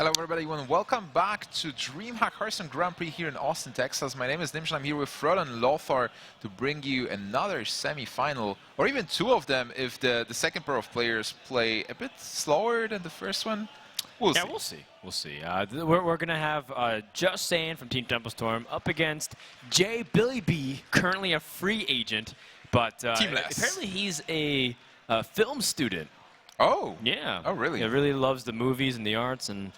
Hello everybody, and welcome back to DreamHack Hearthstone Grand Prix here in Austin, Texas. My name is Nimsh and I'm here with Frodo and Lothar to bring you another semi-final, or even two of them if the second pair of players play a bit slower than the first one. We'll see. We'll see. We're going to have justsaiyan from Team Templestorm up against JBillyB, currently a free agent, but apparently he's a film student. Oh. Yeah. Oh, really? He really loves the movies and the arts, and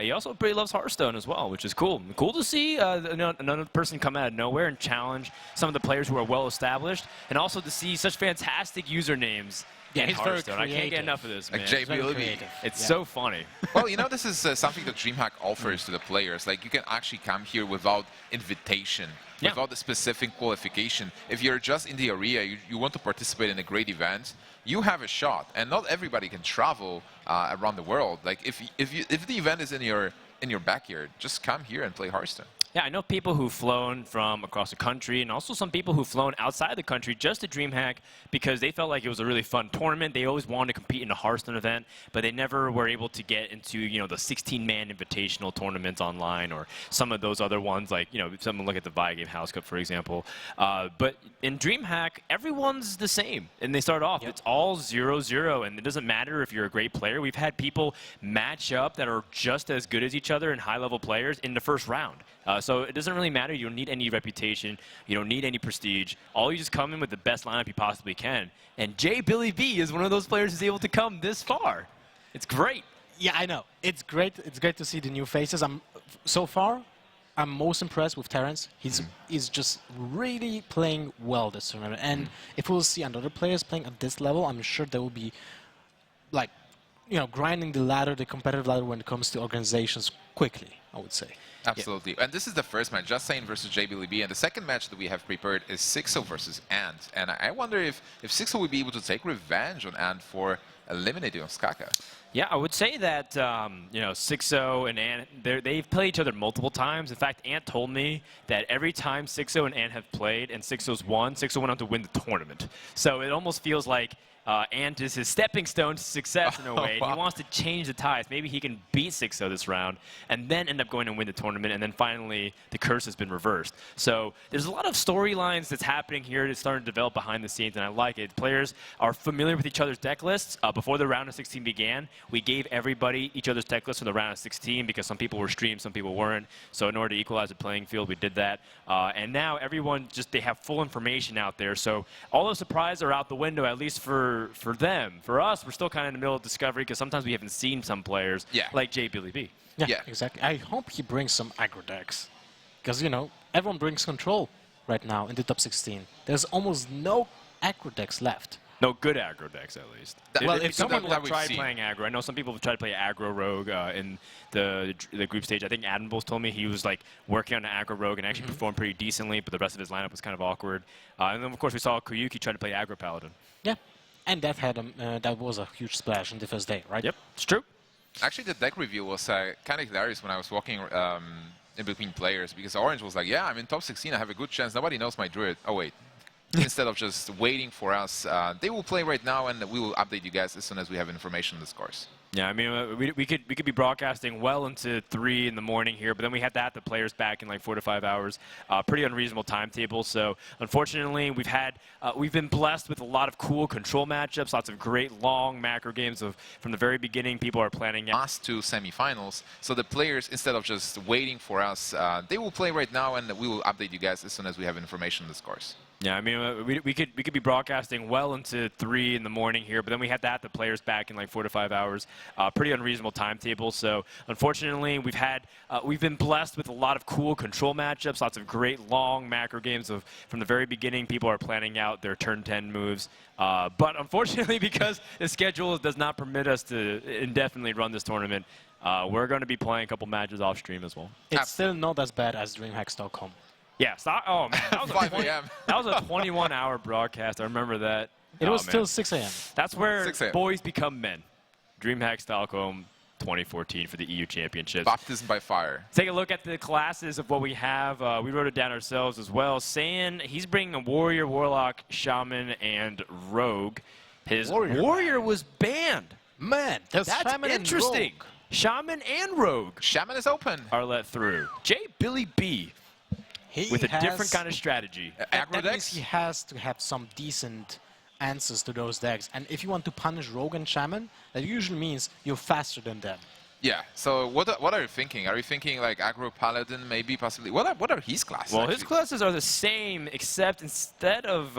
he also pretty loves Hearthstone as well, which is cool. Cool to see another person come out of nowhere and challenge some of the players who are well established, and also to see such fantastic usernames. Yeah, in he's Hearthstone. very creative. I can't get enough of this, man. Like JBillyB. It's so funny. Well, you know, this is something that DreamHack offers to the players. Like, you can actually come here without invitation, without a specific qualification. If you're just in the area, you want to participate in a great event, you have a shot. And not everybody can travel around the world. Like, if the event is in your backyard, just come here and play Hearthstone. Yeah, I know people who've flown from across the country, and also some people who've flown outside the country just to DreamHack because they felt like it was a really fun tournament. They always wanted to compete in a Hearthstone event, but they never were able to get into, the 16-man invitational tournaments online or some of those other ones, like, someone look at the Viagame Game House Cup, for example. But in DreamHack, everyone's the same, and they start off. It's all 0-0, and it doesn't matter if you're a great player. We've had people match up that are just as good as each other and high-level players in the first round. So it doesn't really matter. You don't need any reputation. You don't need any prestige. All you just come in with the best lineup you possibly can. And JBillyB is one of those players who's able to come this far. It's great. Yeah, I know. It's great. It's great to see the new faces. So far, I'm most impressed with Terrence. He's just really playing well this tournament. And if we'll see other players playing at this level, I'm sure they will be, like, grinding the ladder, the competitive ladder when it comes to organizations quickly, I would say. Absolutely. And this is the first match, justsaiyan versus JBillyB. And the second match that we have prepared is Sixo versus Ant. And I wonder if Sixo will be able to take revenge on Ant for eliminating Skaka. Yeah, I would say that, Sixo and Ant, they've played each other multiple times. In fact, Ant told me that every time Sixo and Ant have played and Sixo's won, Sixo went on to win the tournament. So it almost feels like Ant is his stepping stone to success in a way. Wow. He wants to change the ties. Maybe he can beat Sixo this round and then end up going and win the tournament, and then finally the curse has been reversed. So there's a lot of storylines that's happening here that's starting to develop behind the scenes, and I like it. Players are familiar with each other's deck lists. Before the round of 16 began, we gave everybody each other's deck lists for the round of 16 because some people were streamed, some people weren't. So in order to equalize the playing field, we did that. And now everyone they have full information out there. So all those surprises are out the window, at least for them. For us, we're still kind of in the middle of discovery because sometimes we haven't seen some players like JBillyB. Yeah, exactly. I hope he brings some aggro decks because, everyone brings control right now in the top 16. There's almost no aggro decks left. No good aggro decks, at least. Well, if if someone someone tried playing aggro, I know some people have tried to play aggro rogue in the group stage. I think Admirals told me he was working on an aggro rogue and actually performed pretty decently, but the rest of his lineup was kind of awkward. And then, of course, we saw Koyuki try to play aggro paladin. Yeah. And that that was a huge splash in the first day, right? Yep, it's true. Actually, the deck review was kind of hilarious when I was walking in between players, because Orange was like, yeah, I'm in top 16, I have a good chance, nobody knows my druid. Oh, wait. Instead of just waiting for us, they will play right now, and we will update you guys as soon as we have information on the scores. Yeah, I mean, we could be broadcasting well into 3 in the morning here, but then we had to have the players back in like 4 to 5 hours. Pretty unreasonable timetable. So unfortunately, we've been blessed with a lot of cool control matchups, lots of great long macro games from the very beginning. People are planning last 2 semifinals. So the players, instead of just waiting for us, they will play right now, and we will update you guys as soon as we have information on the scores. Yeah, I mean, we could be broadcasting well into 3 in the morning here, but then we had to have the players back in like 4 to 5 hours. Pretty unreasonable timetable. So unfortunately, we've been blessed with a lot of cool control matchups, lots of great long macro games from the very beginning. People are planning out their turn 10 moves. But unfortunately, because the schedule does not permit us to indefinitely run this tournament, we're going to be playing a couple matches off stream as well. It's still not as bad as DreamHack Stockholm. Yeah, oh man, that was 5 a.m. That was a 21-hour broadcast. I remember that. It was still 6 a.m. That's where boys become men. DreamHack Stockholm 2014 for the EU Championships. Baptism by fire. Take a look at the classes of what we have. We wrote it down ourselves as well. Saiyan, he's bringing a warrior, warlock, shaman, and rogue. His warrior was banned. Man, that's interesting. Shaman and Rogue Shaman is open. are let through. JBillyB with a different kind of strategy. Aggro That means decks? he has to have some decent answers to those decks. And if you want to punish Rogue and Shaman, that usually means you're faster than them. Yeah, so what are you thinking? Are you thinking like aggro paladin, maybe, possibly? What are his classes? Well, actually? his classes are the same, except instead of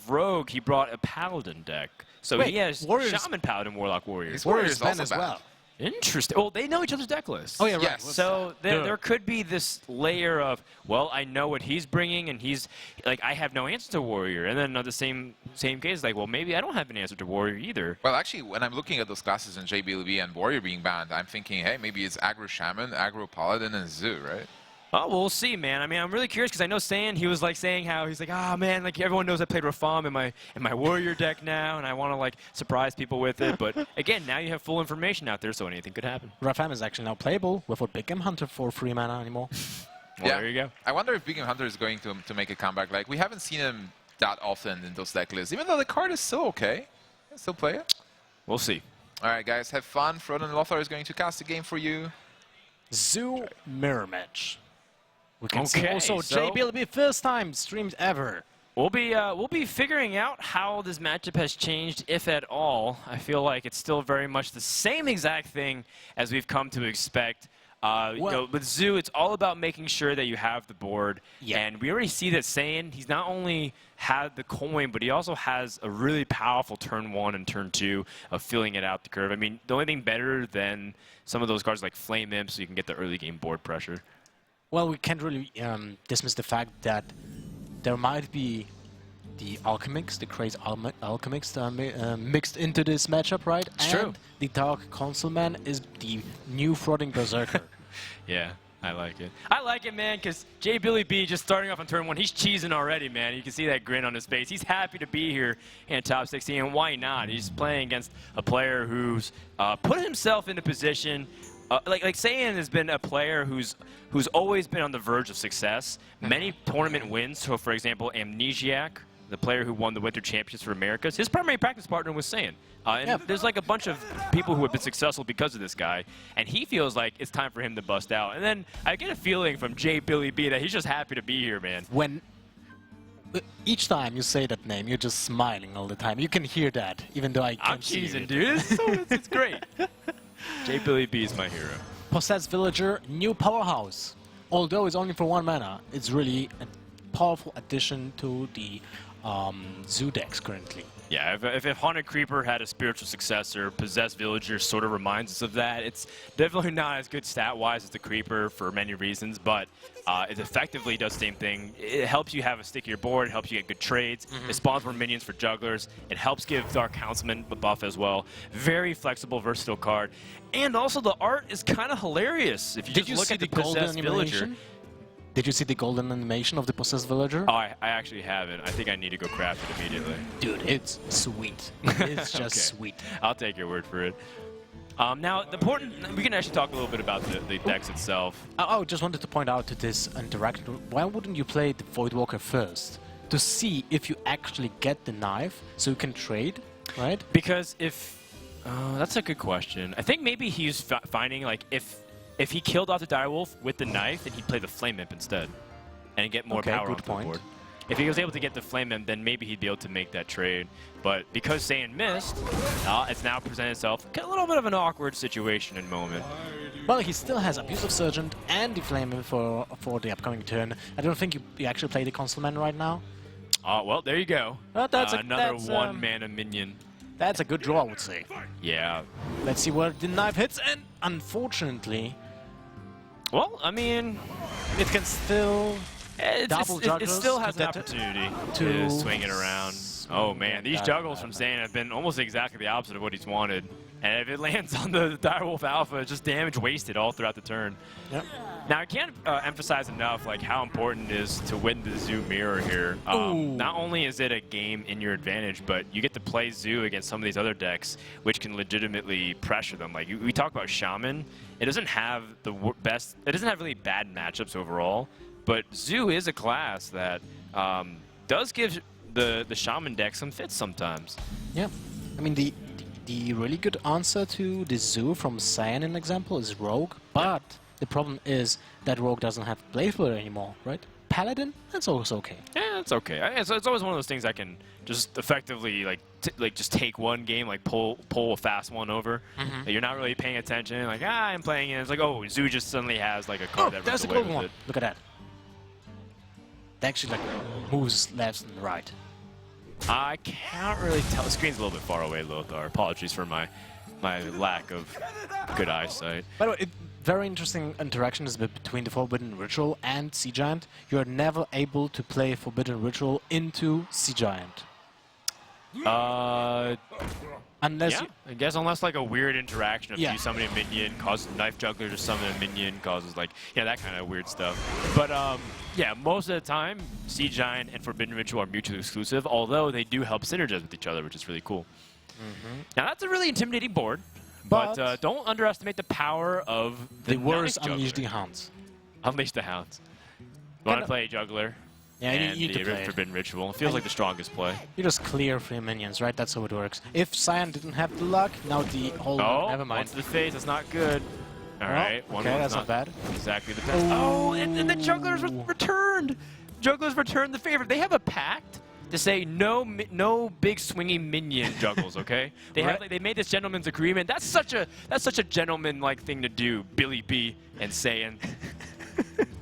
Rogue, he brought a paladin deck. So Wait, he has Warriors- Shaman, Paladin, Warlock, Warrior. His Warriors Warriors Ben also as bad. well. Interesting. Well, they know each other's deck lists. Oh, yeah, right. Yes. So there could be this layer of, well, I know what he's bringing, and he's like, I have no answer to Warrior. And then on the same case, like, well, maybe I don't have an answer to Warrior either. Well, actually, when I'm looking at those classes in JBillyB and Warrior being banned, I'm thinking, hey, maybe it's aggro Shaman, aggro Paladin, and Zoo, right? Oh, well, we'll see, man. I mean, I'm really curious because I know Saiyan, he was like saying how he's like, ah, man, like everyone knows I played Rafam in my Warrior deck now, and I want to like surprise people with it. But again, now you have full information out there, so anything could happen. Rafam is actually now playable without Big Game Hunter for 3 mana anymore. Well, Yeah. there you go. I wonder if Big Game Hunter is going to make a comeback. Like, we haven't seen him that often in those deck lists, even though the card is still okay. I still play it. We'll see. All right, guys, have fun. Froden Lothar is going to cast a game for you. Zoo Mirror Match. We can see Okay, also so- JBillyB first time streamed ever. We'll be figuring out how this matchup has changed, if at all. I feel like it's still very much the same exact thing as we've come to expect. You know, with Zoo, it's all about making sure that you have the board. Yeah. And we already see that Saiyan, he's not only had the coin, but he also has a really powerful turn 1 and turn 2 of filling it out the curve. I mean, the only thing better than some of those cards like Flame Imp, so you can get the early game board pressure. Well, we can't really dismiss the fact that there might be the Alchemix, the crazy Alchemix mixed into this matchup, right? It's and true. The Dark Consulman is the new Frothing Berserker. Yeah, I like it. I like it, man, because JBillyB just starting off on turn 1, he's cheesing already, man. You can see that grin on his face. He's happy to be here in top 16, and why not? He's playing against a player who's put himself in a position. Like Saiyan has been a player who's always been on the verge of success. Many tournament wins. So, for example, Amnesiac, the player who won the Winter Championships for Americas, his primary practice partner was Saiyan. And there's like a bunch of people who have been successful because of this guy, and he feels like it's time for him to bust out. And then I get a feeling from JBillyB that he's just happy to be here, man. When each time you say that name, you're just smiling all the time. You can hear that, even though I can't I'm see cheesing, it. dude. It's great. JBillyB is my hero. Possessed Villager, new powerhouse. Although it's only for 1 mana, it's really a powerful addition to the Zoo decks currently. Yeah, if Haunted Creeper had a spiritual successor, Possessed Villager sort of reminds us of that. It's definitely not as good stat-wise as the Creeper for many reasons, but it effectively does the same thing. It helps you have a stickier board, it helps you get good trades, it spawns more minions for jugglers, it helps give Dark Councilman a buff as well. Very flexible, versatile card. And also the art is kind of hilarious. If you Did just you look see at the the golden Possessed Villager. animation? Did you see the golden animation of the Possessed Villager? Oh, I actually haven't. I think I need to go craft it immediately. Dude, it's sweet. It's just Okay. sweet. I'll take your word for it. Now, we can actually talk a little bit about the decks itself. I just wanted to point out to this interaction. Why wouldn't you play the Voidwalker first? To see if you actually get the knife so you can trade, right? Because that's a good question. I think maybe he's finding, like, if he killed off the Direwolf with the knife, then he'd play the Flame Imp instead and get more Okay, power good onto the point. board. If he was able to get the Flame Imp, then maybe he'd be able to make that trade. But because Saiyan missed, it's now presented itself a little bit of an awkward situation and moment. Well, he still has Abusive Sergeant and the Flame Imp for the upcoming turn. I don't think you actually play the Consulman right now. Well, there you go. That's another one-mana minion. That's a good draw, I would say. Yeah. Let's see where the knife hits, and unfortunately, Well, I mean, it can still double it juggles still has to an that- opportunity to to swing it around. Oh man, these Bad, juggles bad, from bad. Saiyan have been almost exactly the opposite of what he's wanted. And if it lands on the Direwolf Alpha, it's just damage wasted all throughout the turn. Yep. Now, I can't emphasize enough like how important it is to win the Zoo Mirror here. Ooh. Not only is it a game in your advantage, but you get to play Zoo against some of these other decks, which can legitimately pressure them. Like we talk about Shaman, it doesn't have the best. It doesn't have really bad matchups overall, but Zoo is a class that does give the Shaman deck some fits sometimes. Yeah. I mean, the the really good answer to the Zoo from Cyan, in example, is Rogue, but the problem is that Rogue doesn't have Blade Flare anymore, right? Paladin, that's also okay. Yeah, it's okay. It's always one of those things I can just effectively just take one game, like pull a fast one over. You're not really paying attention. Like I'm playing it. It's like Zoo just suddenly has like a card that runs away with it. Look at that. They actually like moves left and right. I can't really tell. The screen's a little bit far away, Lothar. Apologies for my lack of good eyesight. By the way, very interesting interaction is between the Forbidden Ritual and Sea Giant. You are never able to play Forbidden Ritual into Sea Giant. Unless I guess unless like a weird interaction of you summon a minion, causes Knife Juggler to summon a minion, causes like that kind of weird stuff. But yeah, most of the time, Sea Giant and Forbidden Ritual are mutually exclusive, although they do help synergize with each other, which is really cool. Now that's a really intimidating board. But don't underestimate the power of the worst Unleash the Hounds. Unleash the Hounds. Want to play Juggler? Yeah, and you need to play Forbidden Ritual. It feels like the strongest play. You just clear 3 minions, right? That's how it works. If Cyan didn't have the luck, now the whole... never mind. One to the face. That's not good. All right. Okay, that's not bad. Exactly the best. Oh, and the Jugglers returned. Jugglers returned the favor. They have a pact to say no big swingy minion juggles, okay? They made this gentleman's agreement. That's such a gentleman-like thing to do, BillyB and Saiyan.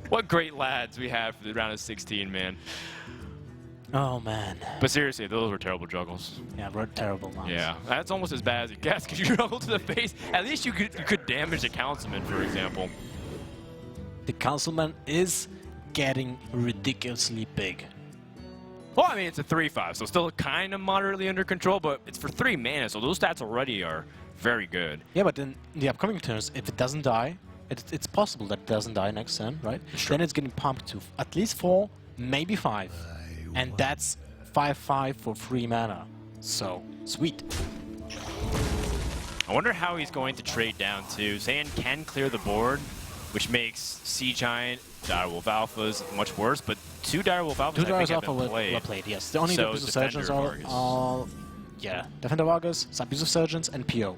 What great lads we have for the round of 16, man. Oh, man. But seriously, those were terrible juggles. Yeah, we're terrible ones. Yeah, that's almost as bad as it gets because you juggle to the face. At least you could damage the Councilman, for example. The Councilman is getting ridiculously big. Well, I mean, it's a 3/5, so still kind of moderately under control, but it's for 3 mana, so those stats already are very good. Yeah, but in the upcoming turns, if it doesn't die, it's possible that it doesn't die next turn, right? Sure. Then it's getting pumped to at least 4, maybe 5. And that's 5/5 for 3 mana. So, sweet. I wonder how he's going to trade down, too. Saiyan can clear the board, which makes Sea Giant, Direwolf Alphas much worse, but 2 Direwolf Alphas I think have been played. Were played, yes. The only Abusive Surgeons are Defender Vargas, some Abusive Surgeons, and PO.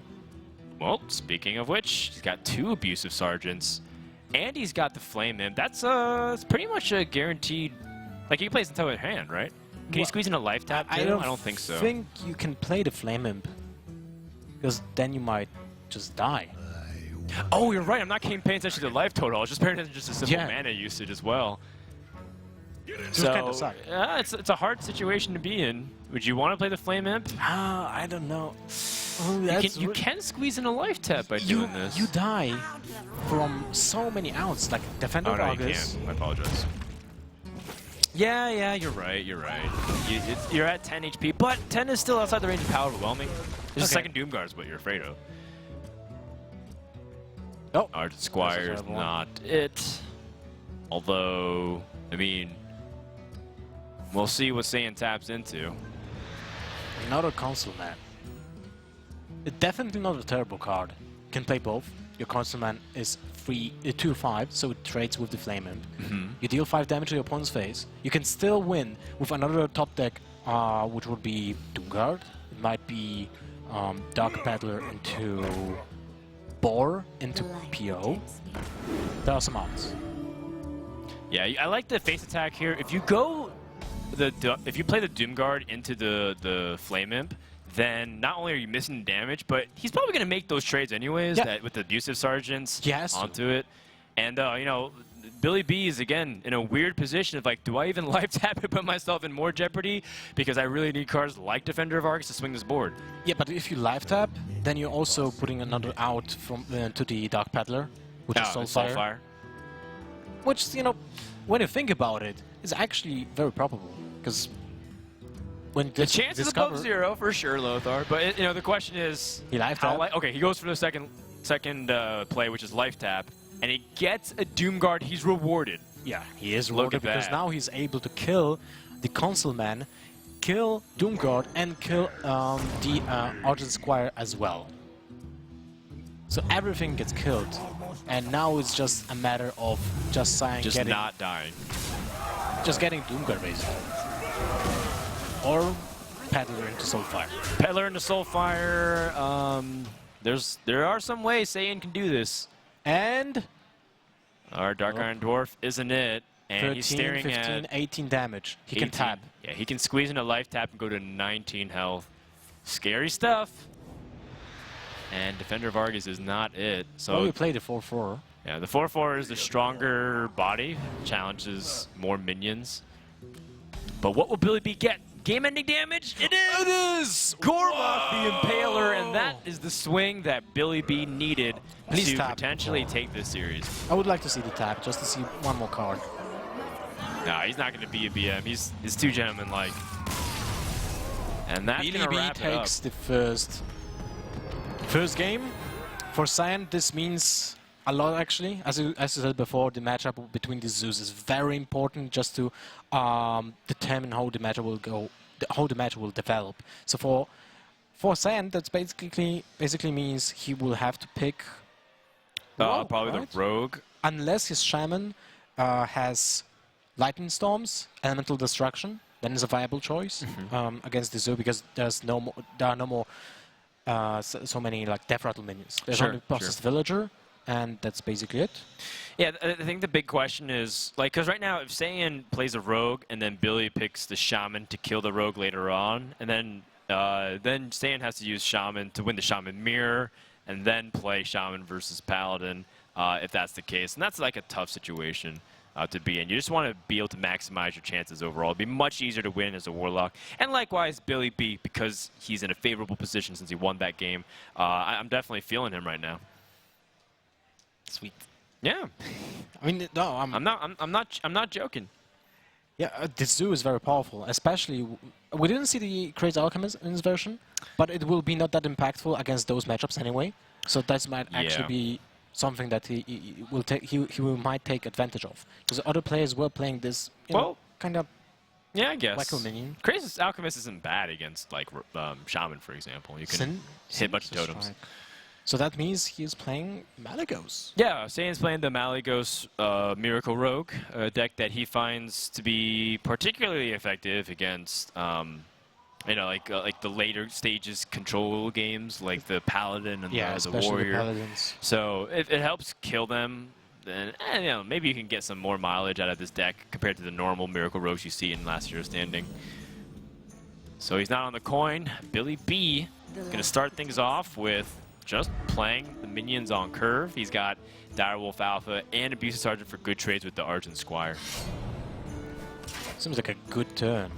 Well, speaking of which, he's got 2 Abusive Sergeants, and he's got the Flame Imp. That's it's pretty much a guaranteed... Like, he plays into a hand, right? Can you squeeze in a life tap, too? I don't think so. I think you can play the Flame Imp, because then you might just die. Oh, you're right. I'm not paying attention to the life total. I was just paying attention to simple mana usage as well. So, it's a hard situation to be in. Would you want to play the Flame Imp? I don't know. You can squeeze in a life tap by doing this. You die from so many outs, like Defender Vargas. You can't. I apologize. Yeah, you're right. You're at 10 HP, but 10 is still outside the range of power overwhelming. There's a second Doomguard is what you're afraid of. Oh, Argent Squire's not it. Although, I mean, we'll see what Saiyan taps into. Another Councilman. It's definitely not a terrible card. You can play both. Your Councilman is 2/5, so it trades with the Flame Imp. You deal 5 damage to your opponent's face. You can still win with another top deck, which would be Doomguard. It might be Dark Battler into Boar into PO. There are some odds. Yeah, I like the face attack here. If you go if you play the Doomguard into the Flame Imp, then not only are you missing damage, but he's probably going to make those trades anyways, that with the Abusive Sergeants onto it. And, you know, BillyB is, again, in a weird position of, like, do I even life tap and put myself in more jeopardy? Because I really need cards like Defender of Argus to swing this board. Yeah, but if you life tap, then you're also putting another out from to the Dark Paddler, which is Soulfire. Which, you know, when you think about it, is actually very probable. Because when the chance is above 0 for sure, Lothar. But you know, the question is, he life tap. Okay, he goes for the second play, which is life tap, and he gets a Doomguard. He's rewarded. Yeah, he is rewarded because now he's able to kill the Councilman, kill Doomguard, and kill the Argent Squire as well. So everything gets killed, and now it's just a matter of just not dying, just getting Doomguard basically. Or Peddler into Soulfire. Peddler into Soulfire. There are some ways Saiyan can do this. And Our Dark Iron Dwarf isn't it. And 13, he's staring 15, at 18 damage. He can 18. tap. Yeah, he can squeeze in a life tap and go to 19 health. Scary stuff. And Defender Vargas is not it. So Well, we played the 4-4. yeah, the 4-4 is the stronger body, challenges more minions. But what will BillyB get? Game-ending damage? It is! It is! Gormok the Impaler, and that is the swing that BillyB needed Please to tap. potentially take this series. I would like to see the tap, just to see one more card. No, he's not going to be a BM. He's too gentleman-like. And that's going to BillyB wrap it up. takes the first game. For Saiyan, this means a lot, actually. As you said before, the matchup between these zoos is very important just to determine how the match will go, how the match will develop. So for Saiyan, that's basically means he will have to pick Rogue, Probably right? the Rogue. Unless his Shaman has Lightning Storms, Elemental Destruction, then it's a viable choice against the Zoo, because there are no more so many like Death Rattle minions. There's only Boss's Villager, and that's basically it. Yeah, I think the big question is, like, because right now if Saiyan plays a Rogue and then Billy picks the Shaman to kill the Rogue later on, and then Saiyan has to use Shaman to win the Shaman Mirror, and then play Shaman versus Paladin, if that's the case. And that's like a tough situation to be in. You just want to be able to maximize your chances overall. It'd be much easier to win as a Warlock. And likewise, BillyB, because he's in a favorable position since he won that game. I'm definitely feeling him right now. Sweet. Yeah. I mean, no, I'm not joking. Yeah, this Zoo is very powerful, especially... We didn't see the Crazy Alchemist in this version, but it will be not that impactful against those matchups anyway. So that might actually be something that he might take advantage of. Because other players were playing this, you know, kind of... Yeah, I guess. Like a minion. Crazy Alchemist isn't bad against, like, Shaman, for example. You can hit a bunch of totems. Strike. So that means he's playing Malygos. Yeah, Saiyan's playing the Malygos Miracle Rogue, a deck that he finds to be particularly effective against, you know, like the later stages control games, like the Paladin and the Warrior. The Paladins. So if it helps kill them, then you know, maybe you can get some more mileage out of this deck compared to the normal Miracle Rogues you see in last year's standing. So he's not on the coin. BillyB is going to start things off with just playing the minions on curve. He's got Direwolf Alpha and Abusive Sergeant for good trades with the Argent Squire. Seems like a good turn.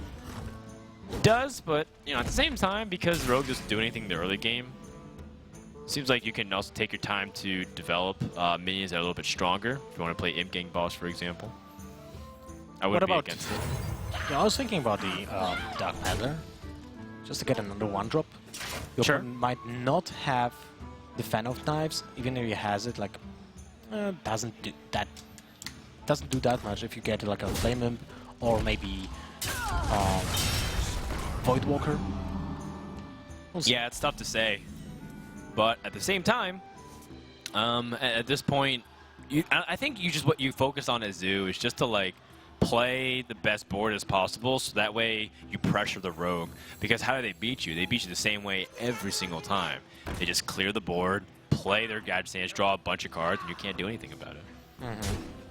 It does, but you know, at the same time, because Rogue doesn't do anything in the early game, seems like you can also take your time to develop minions that are a little bit stronger. If you want to play Imp Gang Boss, for example. I wouldn't be against it. Yeah, I was thinking about the Dark Peddler, just to get another 1-drop. Your opponent might not have the Fan of Knives, even if he has it, like, doesn't do that much if you get like a Flame Imp or maybe Voidwalker. Yeah, it's tough to say, but at the same time, at this point, I think what you focus on as Zoo is just to like play the best board as possible, so that way you pressure the Rogue. Because how do they beat you? They beat you the same way every single time. They just clear the board, play their Gadget Stance, draw a bunch of cards, and you can't do anything about it.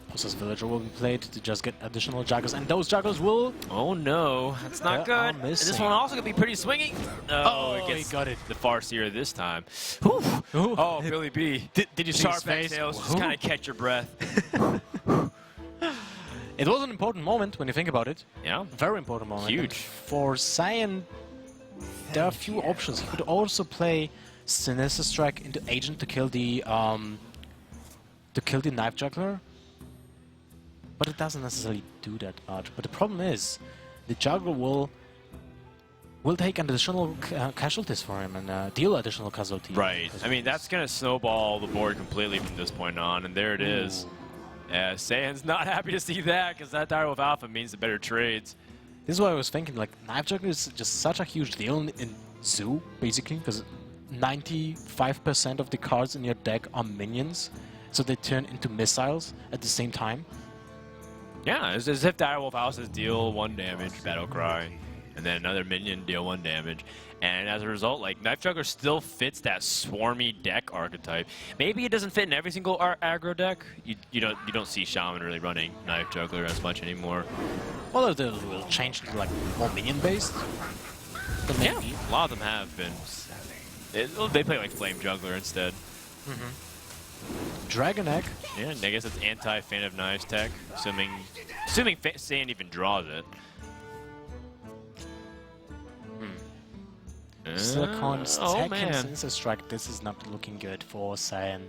Boss's Villager will be played to just get additional Juggles, and those Juggles will... Oh no, that's not good. And this one also going to be pretty swingy. Oh, he got it. The Farseer this time. Oh, BillyB. Did you see Sharp his face? exhales, just kind of catch your breath. It was an important moment when you think about it. Yeah. Very important moment. Huge. And for Saiyan, there are a few options. He could also play Sinister Strike into Agent to kill the Knife Juggler. But it doesn't necessarily do that much. But the problem is, the Juggler will take additional casualties for him and deal additional casualties. Right. I mean, that's going to snowball the board completely from this point on, and there it is. Yeah, Saiyan's not happy to see that, because that Direwolf Alpha means the better trades. This is what I was thinking, like, Knife Juggler is just such a huge deal in Zoo, basically, because 95% of the cards in your deck are minions, so they turn into missiles at the same time. Yeah, it's as if Direwolf Houses deal 1 damage, Battle Cry. and then another minion, deal 1 damage. And as a result, like, Knife Juggler still fits that swarmy deck archetype. Maybe it doesn't fit in every single aggro deck. You don't see Shaman really running Knife Juggler as much anymore. Well, it will change to like more minion based. Yeah, a lot of them have been. They play like Flame Juggler instead. Dragon Egg. Yeah, I guess it's anti-Fan of Knives tech, assuming Saiyan even draws it. Silicon's second man. Sensor Strike. This is not looking good for Saiyan.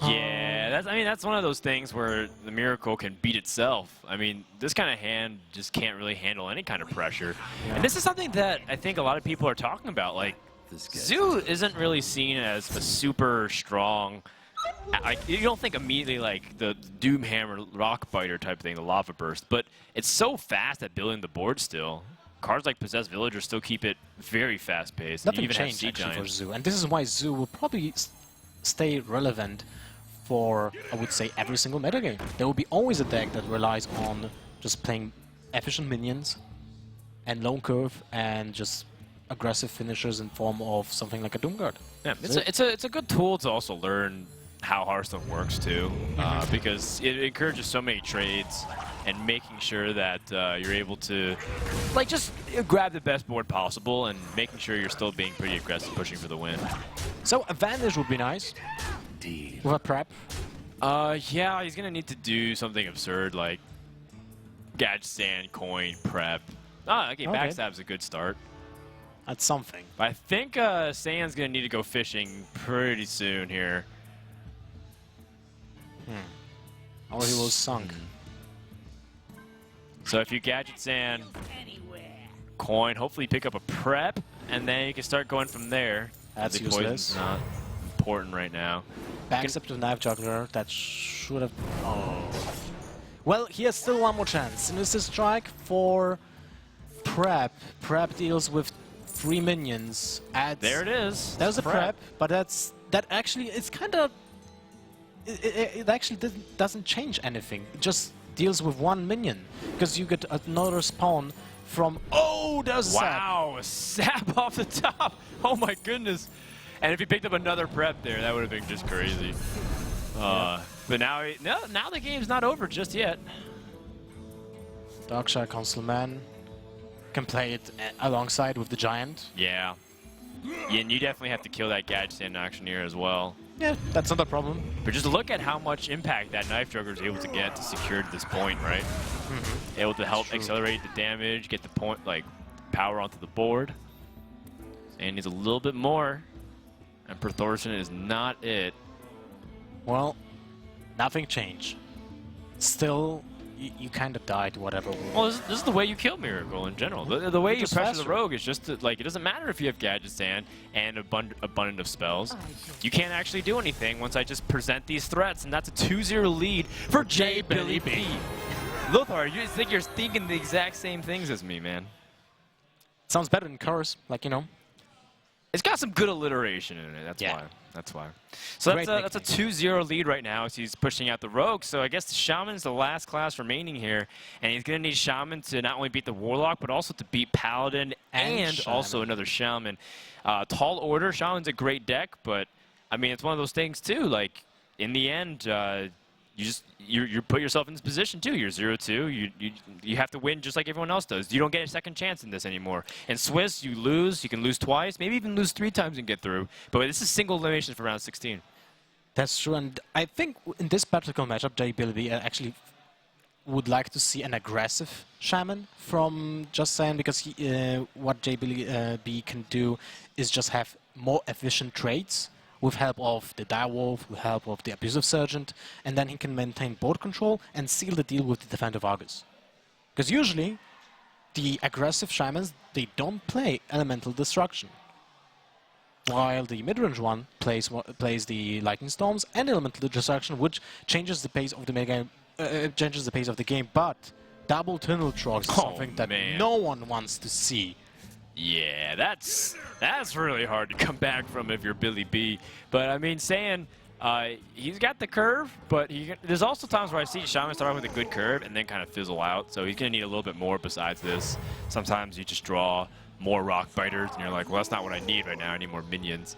Yeah, that's one of those things where the Miracle can beat itself. I mean, this kind of hand just can't really handle any kind of pressure. Yeah. And this is something that I think a lot of people are talking about. Like, Zoo isn't really seen as a super strong. Like, you don't think immediately like the Doom Hammer Rock Biter type thing, the Lava Burst, but it's so fast at building the board still. Cards like Possessed Villager still keep it very fast-paced. Nothing changed actually for Zoo, and this is why Zoo will probably stay relevant for, I would say, every single metagame. There will be always a deck that relies on just playing efficient minions and lone curve and just aggressive finishers in form of something like a Doomguard. Yeah, it's a good tool to also learn how Hearthstone works too, because it encourages so many trades and making sure that you're able to like just grab the best board possible and making sure you're still being pretty aggressive, pushing for the win. So Advantage would be nice. With a prep. Yeah, he's gonna need to do something absurd like Gadget Sand, Coin, Prep. Okay, Backstab's a good start. That's something. But I think Saiyan's gonna need to go fishing pretty soon here. Or he was sunk. So if you Gadget Sand, Coin, hopefully pick up a Prep, and then you can start going from there. That's Poison's useless. not important right now. Backstab to Knife Juggler, that should have... Oh. Well, he has still one more chance. And this is strike for Prep. Prep deals with 3 minions. Adds... There it is. That was a prep, but that actually, it's kind of... It actually doesn't change anything. It just deals with 1 minion. Because you get another spawn from... Oh, there's a sap. Wow, a sap off the top. Oh my goodness. And if he picked up another prep there, that would have been just crazy. But now the game's not over just yet. Darkshire Consulman can play it alongside with the Giant. Yeah. And you definitely have to kill that Gadget Sand Auctioneer as well. Yeah, that's not a problem. But just look at how much impact that Knife Juggler is able to get to secure this point, right? Able to help accelerate the damage, get the point, like, power onto the board. And needs a little bit more. And Per Thorson is not it. Well, nothing changed. Still, you kind of died, whatever. Well, this is the way you kill Miracle in general. The way you Just pressure faster. the Rogue is just to, like, it doesn't matter if you have Gadget Sand and abundant of spells. You can't actually do anything once I just present these threats, and that's a 2-0 lead for JBillyB. Lothar, you think you're thinking the exact same things as me, man. Sounds better than Curse, like, you know. It's got some good alliteration in it. That's Yeah. why. That's why. So Great that's a 2-0 lead right now as he's pushing out the Rogue. So I guess the Shaman's the last class remaining here, and he's going to need Shaman to not only beat the Warlock, but also to beat Paladin and also another Shaman. Tall Order, Shaman's a great deck, but I mean it's one of those things too. Like in the end, you put yourself in this position too. You're 0-2. You have to win just like everyone else does. You don't get a second chance in this anymore. In Swiss, you lose. You can lose twice, maybe even lose 3 times and get through. But this is single elimination for round 16. That's true, and I think in this particular matchup, JBillyB actually would like to see an aggressive Shaman from Just Saiyan, because what JBillyB can do is just have more efficient trades with help of the Direwolf, with help of the Abusive Sergeant, and then he can maintain board control and seal the deal with the Defender of Argus. Because usually, the aggressive Shamans, they don't play Elemental Destruction. While the mid-range one plays the Lightning Storms and Elemental Destruction, which changes the pace of the game, but double Tunnel Trogs is something that no one wants to see. Yeah, that's really hard to come back from if you're BillyB. But I mean, Saiyan He's got the curve, but there's also times where I see Shaman start off with a good curve and then kind of fizzle out. So he's going to need a little bit more besides this. Sometimes you just draw more Rock Biters, and you're like, well, that's not what I need right now. I need more minions.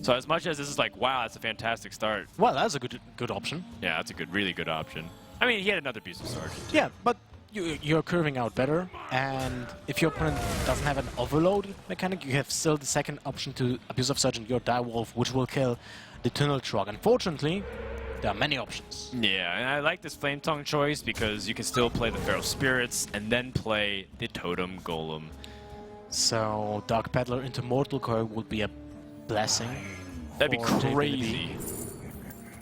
So as much as this is like, wow, that's a fantastic start. Well, that's a good option. Yeah, that's a really good option. I mean, he had another piece of Sergeant. Yeah, but you're curving out better, and if your opponent doesn't have an overload mechanic, you have still the second option to Abuse of Sergeant your Direwolf, which will kill the Tunnel Trog. Unfortunately, there are many options. Yeah, and I like this Flame Tongue choice because you can still play the Feral Spirits and then play the Totem Golem. So Dark Peddler into Mortal Coil would be a blessing. That'd be crazy.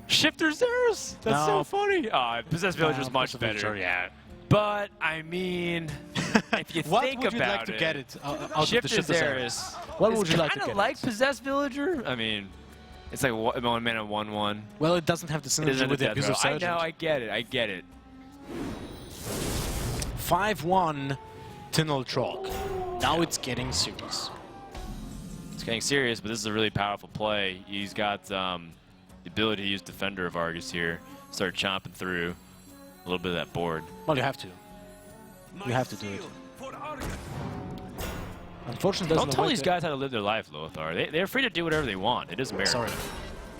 Shifter Zeros? That's so funny. Possessed Villager's much better. Villager, yeah. But, I mean, if you think about it... What would you like to get it out of the Shifter Zeros? What would you like to get? Kind of like Possessed Villager. I mean, it's like 1 mana 1/1. Well, it doesn't have the synergy with the Abuse of Sergeant. I know, I get it. 5-1 Tunnel Trog. Now it's getting serious. It's getting serious, but this is a really powerful play. He's got the ability to use Defender of Argus here, start chomping through a little bit of that board. Well, you have to. You have to do it. Unfortunately, don't tell these guys how to live their life, Lothar. They're free to do whatever they want. It is America. Sorry.